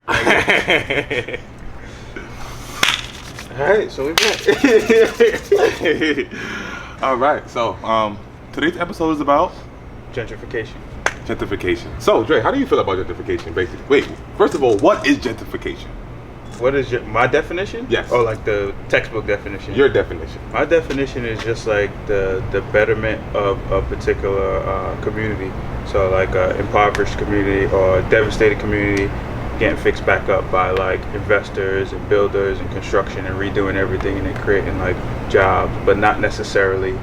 All right, so we back. All right, so today's episode is about Gentrification. gentrification. So, Dre, how do you feel about gentrification, basically? Wait, first of all, what is gentrification? What is my definition? Yes. Or like the textbook definition? Your definition. My definition is just like the betterment of a particular community. So like an impoverished community or a devastated community getting fixed back up by like investors and builders and construction and redoing everything and then creating like jobs, but not necessarily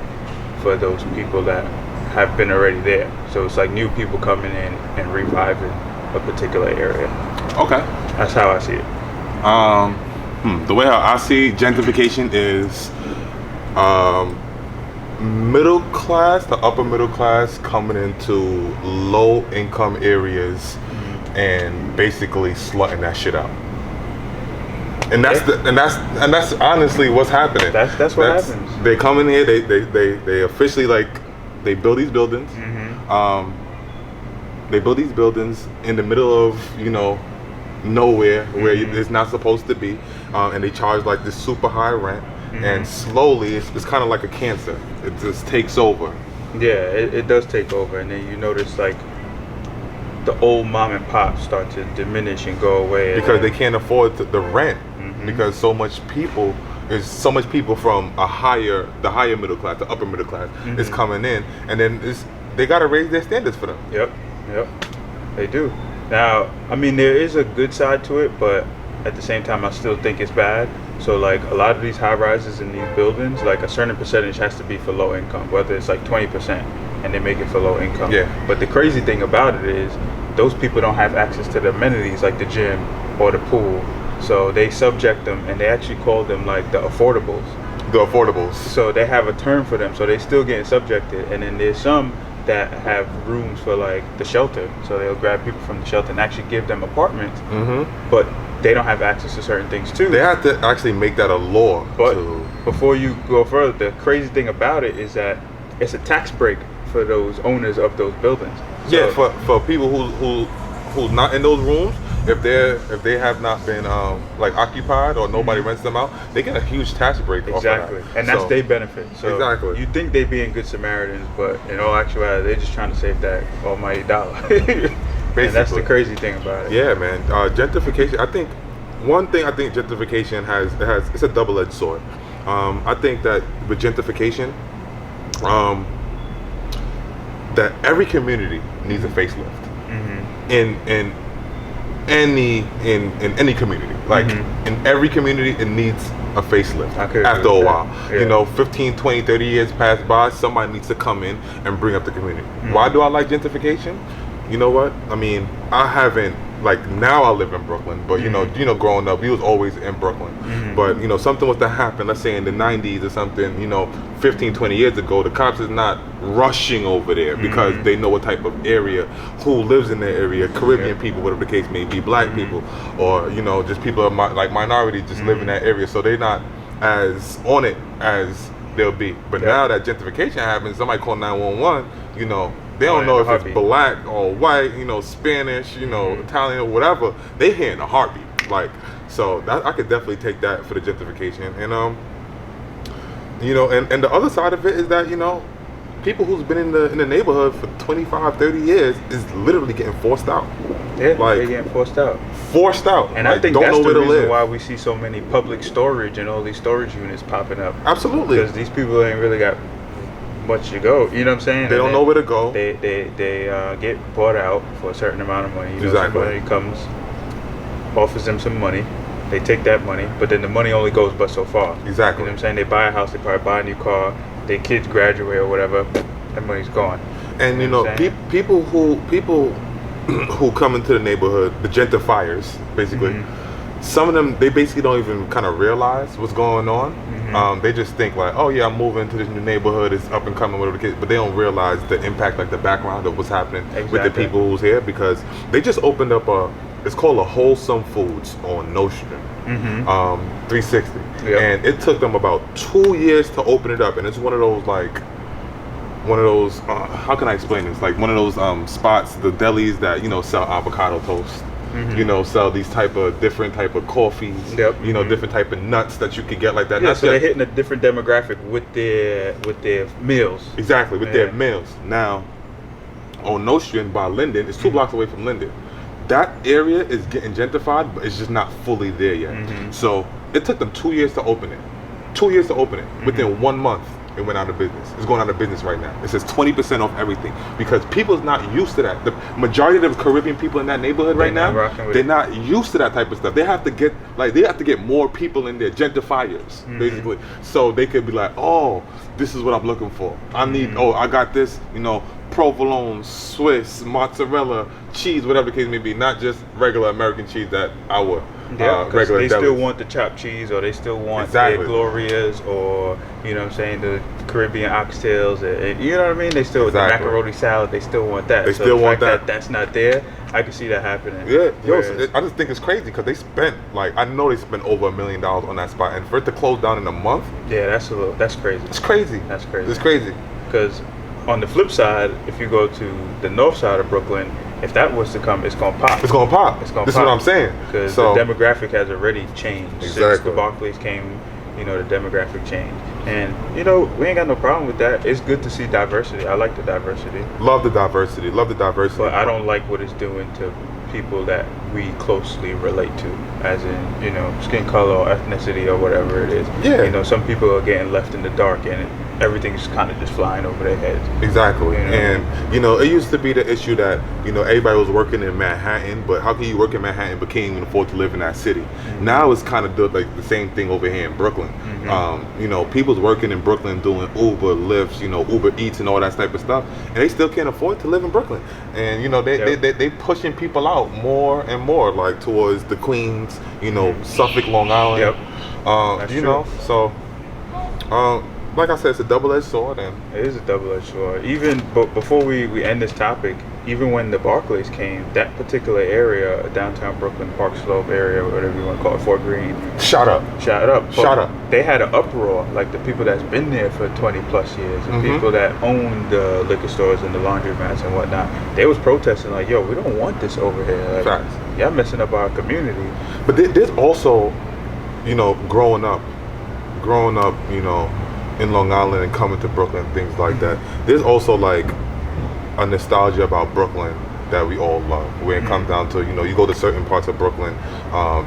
for those people that have been already there. So it's like new people coming in and reviving a particular area. Okay. That's how I see it. The way how I see gentrification is middle class, the upper middle class coming into low income areas and basically slutting that shit out. And that's honestly what's happening. That's what happens. They come in here, they officially like they build these buildings. They build these buildings in the middle of, nowhere where it's not supposed to be, and they charge like this super high rent, and slowly it's kind of like a cancer. It just takes over. Yeah, it does take over, and then you notice like the old mom and pop start to diminish and go away because they can't afford the rent, because so much people from the higher middle class, the upper middle class is coming in, and then they got to raise their standards for them. Yep, they do. Now, I mean, there is a good side to it, but at the same time, I still think it's bad. So, like, a lot of these high rises in these buildings, like, a certain percentage has to be for low income, whether it's like 20%, and they make it for low income. Yeah. But the crazy thing about it is, those people don't have access to the amenities like the gym or the pool. So they subject them, and they actually call them like the affordables. The affordables. So they have a term for them. So they still getting subjected, and then there's some that have rooms for like the shelter, so they'll grab people from the shelter and actually give them apartments, but they don't have access to certain things too. They have to actually make that a law. But before you go further, the crazy thing about it is that it's a tax break for those owners of those buildings. So, yeah, for people who's not in those rooms, if they have not been like occupied or nobody rents them out, they get a huge tax break. Exactly, and that's their benefit. So exactly, you think they being good Samaritans, but in all actuality, they're just trying to save that almighty dollar. Basically, and that's the crazy thing about it. Yeah, man. Gentrification. I think gentrification it's a double-edged sword. I think that with gentrification, that every community needs a facelift. In any community, like in every community, it needs a facelift after a while. Yeah. 15, 20, 30 years pass by, somebody needs to come in and bring up the community. Why do I like gentrification? You know what? I mean, I haven't, like, now I live in Brooklyn, but growing up, we was always in Brooklyn. But something was to happen, let's say in the 90s or something, 15, 20 years ago, the cops is not rushing over there because they know what type of area, who lives in their area, Caribbean people, whatever the case may be, black people, or just people of minorities just live in that area, so they're not as on it as they'll be. But now that gentrification happens, somebody call 911, they don't know if it's black or white, Spanish, Italian or whatever. They hear in a heartbeat. Like, so that, I could definitely take that for the gentrification. And and the other side of it is that people who's been in the neighborhood for 25, 30 years is literally getting forced out. Yeah, they're getting forced out. And I think that's the reason why we see so many public storage and all these storage units popping up. Absolutely. Because these people ain't really got much to go. You know what I'm saying? They don't know where to go. They get bought out for a certain amount of money. Somebody comes, offers them some money. They take that money, but then the money only goes but so far. Exactly. You know what I'm saying? They buy a house, they probably buy a new car, their kids graduate or whatever, that money's gone. And people who come into the neighborhood, the gentrifiers, basically, some of them, they basically don't even kind of realize what's going on. They just think like, oh yeah, I'm moving to this new neighborhood, it's up and coming, whatever the case, but they don't realize the impact, like the background of what's happening with the people who's here, because they just opened up it's called a Wholesome Foods on Nostrand, 360. Yep. And it took them about 2 years to open it up, and it's one of those how can I explain this? Like one of those spots, the delis that sell avocado toast you know, sell these different type of coffees, you know, different type of nuts that you could get like that. Yeah, so they're hitting a different demographic with their meals. Exactly, with their meals. Now, on Nostrand by Linden, it's 2 blocks away from Linden. That area is getting gentrified, but it's just not fully there yet. So it took them 2 years to open it. 2 years to open it. Within 1 month, it went out of business. It's going out of business right now. It says 20% off everything because people's not used to that. The majority of the Caribbean people in that neighborhood right now, they're not used to that type of stuff. They have to get more people in there, gentrifiers, basically, so they could be like, oh, this is what I'm looking for. I need, I got this, you know, provolone, Swiss, mozzarella, cheese, whatever the case may be, not just regular American cheese that our regular they delis. still want the chopped cheese, or they still want their Glorias, or, you know what I'm saying, the Caribbean oxtails, and you know what I mean? They still, the macaroni salad, they still want that. They still want that. That's not there. I can see that happening. Yeah, I just think it's crazy because they spent, like, I know they spent over $1 million on that spot, and for it to close down in a month. Yeah, that's crazy. It's crazy. That's crazy. It's crazy. Because on the flip side, if you go to the north side of Brooklyn, if that was to come, it's gonna pop. It's gonna pop. This is what I'm saying. Because the demographic has already changed since the Barclays came. You know, the demographic changed, and you know, we ain't got no problem with that. It's good to see diversity. I like the diversity. Love the diversity. Love the diversity. But I don't like what it's doing to people that we closely relate to, as in, you know, skin color or ethnicity or whatever it is. Yeah. You know, some people are getting left in the dark, and everything's kind of just flying over their heads. Exactly. You know? And, you know, it used to be the issue that, you know, everybody was working in Manhattan, but how can you work in Manhattan but can't even afford to live in that city? Now it's kind of like the same thing over here in Brooklyn. You know, people's working in Brooklyn doing Uber, Lyfts, you know, Uber Eats and all that type of stuff, and they still can't afford to live in Brooklyn. And, you know, they pushing people out more and more, like towards the Queens, you know, Suffolk, Long Island. You know, so like I said, it's a double-edged sword, and it is a double-edged sword. Even before we end this topic, even when the Barclays came, that particular area, downtown Brooklyn, Park Slope area, whatever you want to call it, Fort Greene, shot up. They had an uproar, like the people that's been there for 20 plus years, and people that own the liquor stores and the laundromats and whatnot. They was protesting like, yo, we don't want this over here. Like, y'all messing up our community. But there's also, you know, growing up, you know, in Long Island and coming to Brooklyn, things like that. There's also like a nostalgia about Brooklyn that we all love. When it comes down to, you know, you go to certain parts of Brooklyn,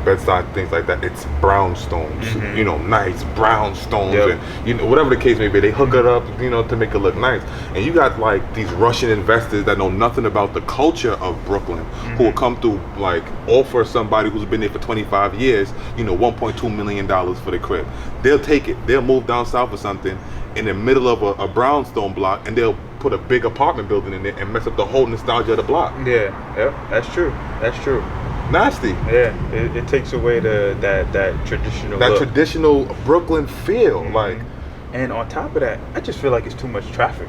Bed-Stuy, things like that, it's brownstones, you know, nice brownstones, and, you know, whatever the case may be, they hook it up, you know, to make it look nice. And you got like these Russian investors that know nothing about the culture of Brooklyn, who will come through, like, offer somebody who's been there for 25 years, you know, $1.2 million for the crib. They'll take it. They'll move down south or something in the middle of a brownstone block, and they'll put a big apartment building in there and mess up the whole nostalgia of the block. That's true. Nasty. It takes away that traditional traditional Brooklyn feel. Like, and on top of that, I just feel like it's too much traffic.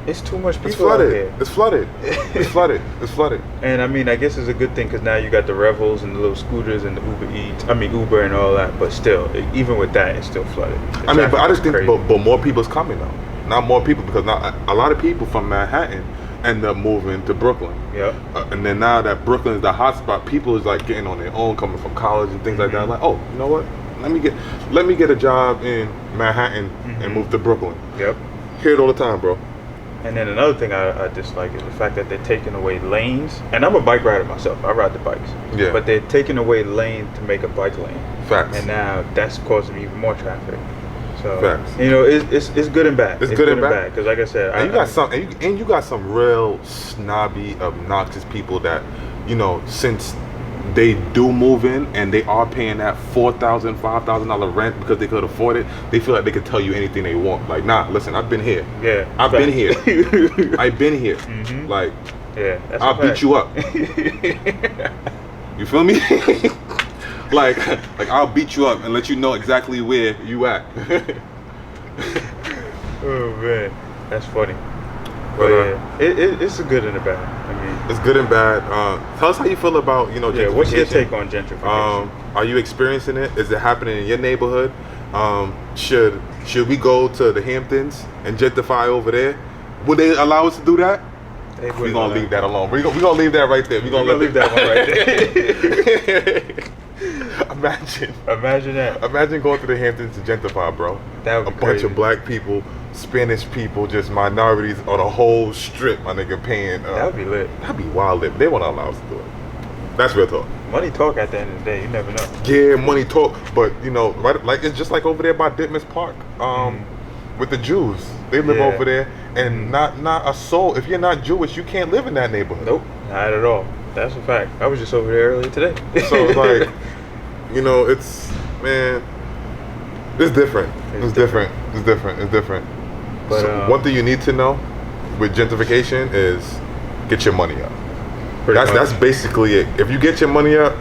It's too much people out here. It's flooded. It's flooded. And I mean, I guess it's a good thing because now you got the Revels and the little scooters and the Uber and all that. But still, even with that, it's still flooded. I mean, but I just think, but more people's coming though. Not more people, because now a lot of people from Manhattan end up moving to Brooklyn. And then now that Brooklyn is the hot spot, people is like getting on their own, coming from college and things like that. Like, oh, you know what? Let me get a job in Manhattan and move to Brooklyn. Hear it all the time, bro. And then another thing I dislike is the fact that they're taking away lanes. And I'm a bike rider myself. I ride the bikes. But they're taking away lanes to make a bike lane. Facts. And now that's causing even more traffic. So, facts. You know, it's good and bad. It's good and bad. Because like I said, you got some real snobby, obnoxious people that, you know, since they do move in and they are paying that $4,000, $5,000 rent because they could afford it, they feel like they could tell you anything they want. Like, nah, listen, I've been here. I've been here. I've been here. Like, I'll beat you up. You feel me? like I'll beat you up and let you know exactly where you at. Oh man, that's funny. But it's a good and a bad. I mean, it's good and bad. Tell us how you feel about, you know, gentrification. What's your take on gentrification? Are you experiencing it? Is it happening in your neighborhood? Should we go to the Hamptons and gentrify over there? Would they allow us to do that? We're gonna leave that alone. We're gonna leave that right there. We're gonna leave that one right there. Imagine that. Imagine going to the Hamptons to gentrify, bro. That would be a bunch of black people, Spanish people, just minorities on a whole strip, my nigga, paying. That would be lit. That'd be wild lit. They won't allow us to do it. That's real talk. Money talk at the end of the day. You never know. Yeah, money talk. But you know, right? Like it's just like over there by Ditmas Park, with the Jews. They live over there, and not a soul. If you're not Jewish, you can't live in that neighborhood. Nope, not at all. That's a fact. I was just over there earlier today. So it's like, you know, it's different. It's different. But so one thing you need to know with gentrification is get your money up. That's basically it. If you get your money up,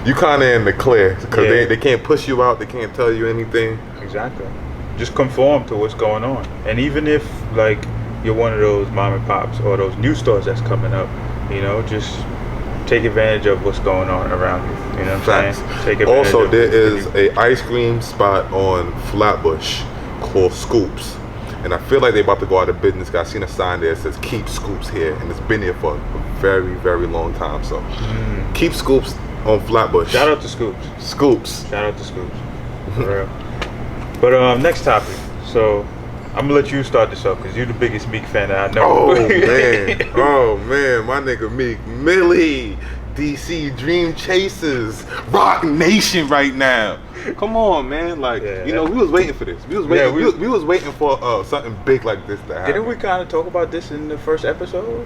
you kind of in the clear because they can't push you out. They can't tell you anything. Exactly. Just conform to what's going on. And even if like you're one of those mom and pops or those new stores that's coming up, you know, just take advantage of what's going on around you. You know what I'm saying? Take advantage. Also, there is a ice cream spot on Flatbush called Scoops. And I feel like they're about to go out of business. I seen a sign there that says "Keep Scoops" here, and it's been here for a very, very long time. So, keep Scoops on Flatbush. Shout out to Scoops. Shout out to Scoops. For real. But next topic. So, I'm gonna let you start this off because you're the biggest Meek fan that I know. Oh man, my nigga Meek, Millie, DC Dream Chasers, Rock Nation right now. Come on, man! Like you know, we was waiting for this. We was waiting. We was waiting for something big like this to happen. Didn't we kind of talk about this in the first episode?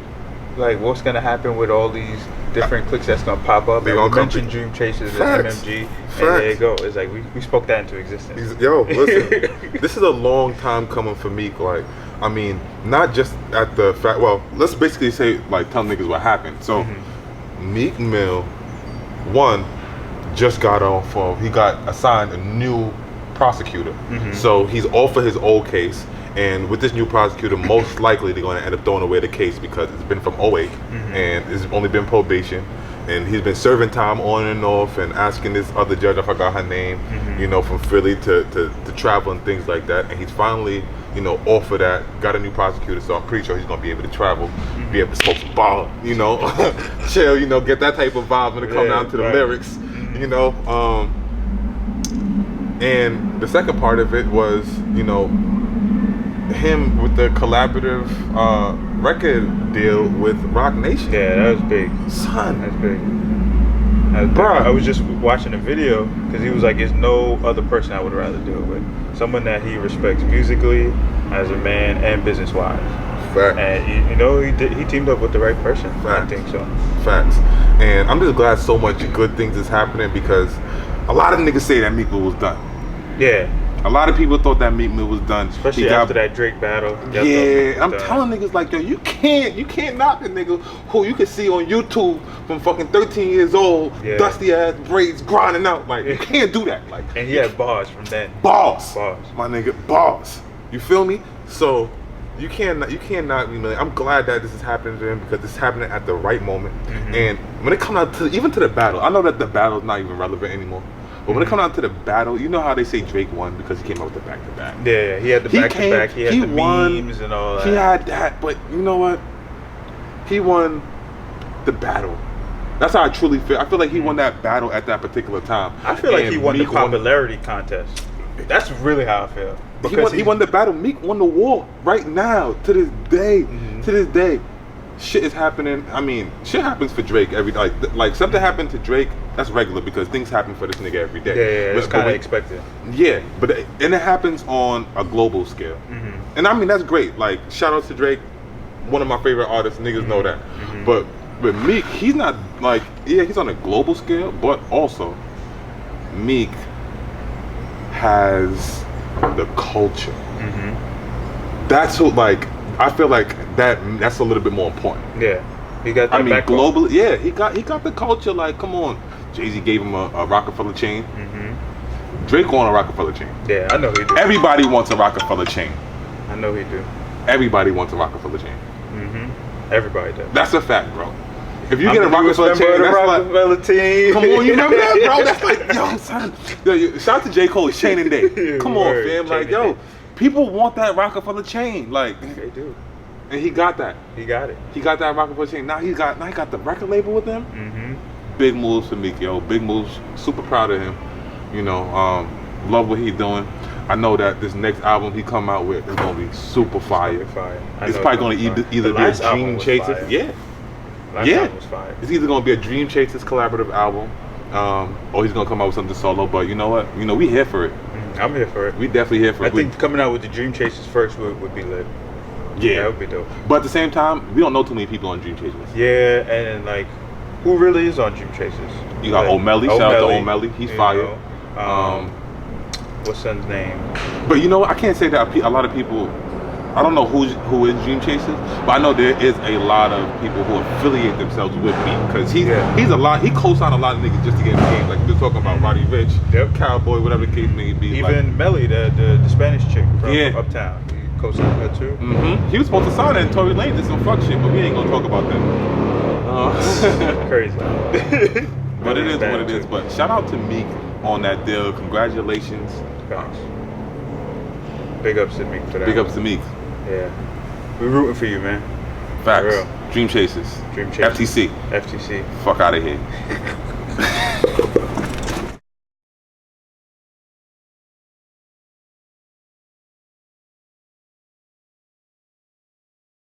Like what's gonna happen with all these different cliques that's gonna pop up? They gonna mention Dream Chasers and MMG, and there you go. It's like we spoke that into existence. Yo, listen, this is a long time coming for Meek. Like, I mean, not just at the fact. Well, let's basically say like tell niggas what happened. So, Meek Mill, just got off of, he got assigned a new prosecutor. So he's off of his old case, and with this new prosecutor, most likely they're going to end up throwing away the case because it's been from 08 and it's only been probation, and he's been serving time on and off and asking this other judge, I forgot her name, you know, from Philly to travel and things like that, and he's finally, you know, off of that, got a new prosecutor, so I'm pretty sure he's going to be able to travel, be able to smoke some ball, you know, chill, you know, get that type of vibe when it comes down to the lyrics. You know, and the second part of it was, you know, him with the collaborative record deal with Rock Nation. Yeah, that was big. Son. That's big. Bro, I was just watching a video because he was like, there's no other person I would rather do it with. Someone that he respects musically, as a man, and business-wise. Fact. And you know, he teamed up with the right person. Fact. I think so. Facts. And I'm just glad so much good things is happening because a lot of niggas say that Meek Mill was done. Yeah. A lot of people thought that Meek Mill was done, especially after that Drake battle. Yeah, I'm telling niggas like, yo, you can't knock a nigga who you can see on YouTube from fucking 13 years old, dusty ass braids grinding out. Like, you can't do that. Like, and he had bars from then. Bars, my nigga, bars. You feel me? So you cannot be million. I'm glad that this is happening to him because it's happening at the right moment. And when it comes out to even to the battle, I know that the battle is not even relevant anymore. But when it comes down to the battle, you know how they say Drake won because he came out with the back-to-back. Yeah, he had the back-to-back. He had the memes and all that. He had that, but you know what? He won the battle. That's how I truly feel. I feel like he won that battle at that particular time. I feel like he won the popularity contest. That's really how I feel. He won the battle. Meek won the war right now, to this day. To this day. Shit is happening. I mean, shit happens for Drake every like something happened to Drake. That's regular because things happen for this nigga every day. Yeah, it's kind of expected. Yeah, and it happens on a global scale. And I mean that's great. Like shout out to Drake, one of my favorite artists. Niggas know that. But with Meek, he's not like he's on a global scale, but also Meek has the culture. That's what I feel like that's a little bit more important. Yeah, he got that. I mean, globally, yeah, he got the culture. Like, come on, Jay-Z gave him a Rockefeller chain. Drake on a Rockefeller chain. Yeah, I know he do. Everybody wants a Rockefeller chain. I know he do. Everybody wants a Rockefeller chain. Everybody does. That's a fact, bro. If you get a Rockefeller chain, that's Rockefeller team. Come on, you remember that, bro? That's like, yo, son. Yo, shout out to J. Cole, Chain and Day. Come on, fam. Like, yo, people want that Rockefeller chain. Like, they do. And he got that. He got it. He got that Rockefeller chain. Now he got the record label with him. Mm-hmm. Big moves for Meek, yo. Big moves. Super proud of him. You know, love what he's doing. I know that this next album he come out with is gonna be super fire. It's probably gonna either be a Dream Chasers. Yeah. Last album was fire. It's either gonna be a Dream Chasers collaborative album, or he's gonna come out with something solo. But you know what? You know, we here for it. I'm here for it. We definitely here for it. I think coming out with the Dream Chasers first would be lit. Yeah, that would be dope. But at the same time, we don't know too many people on Dream Chasers. Yeah, and like, who really is on Dream Chasers? You got like, O'Malley. Shout out to O'Malley. He's fire. What's his name? But you know what? I can't say that a lot of people. I don't know who is Dream Chasers, but I know there is a lot of people who affiliate themselves with me because he's a lot. He co-signed a lot of niggas just to get in the game. Like we're talking about Roddy Ricch, Cowboy, whatever the case may be. Even like, Melly, the Spanish chick from Uptown, he co-signed her too. Mm-hmm. He was supposed to sign that, and Tory Lanez did some fuck shit, but we ain't gonna talk about that. Crazy. But it is what it is. But shout out to Meek on that deal. Congratulations. Thanks. Big ups to Meek for that. Big ups to Meek. Yeah. We're rooting for you, man. Facts. Dream Chasers. Dream Chasers. FTC. FTC. Fuck out of here.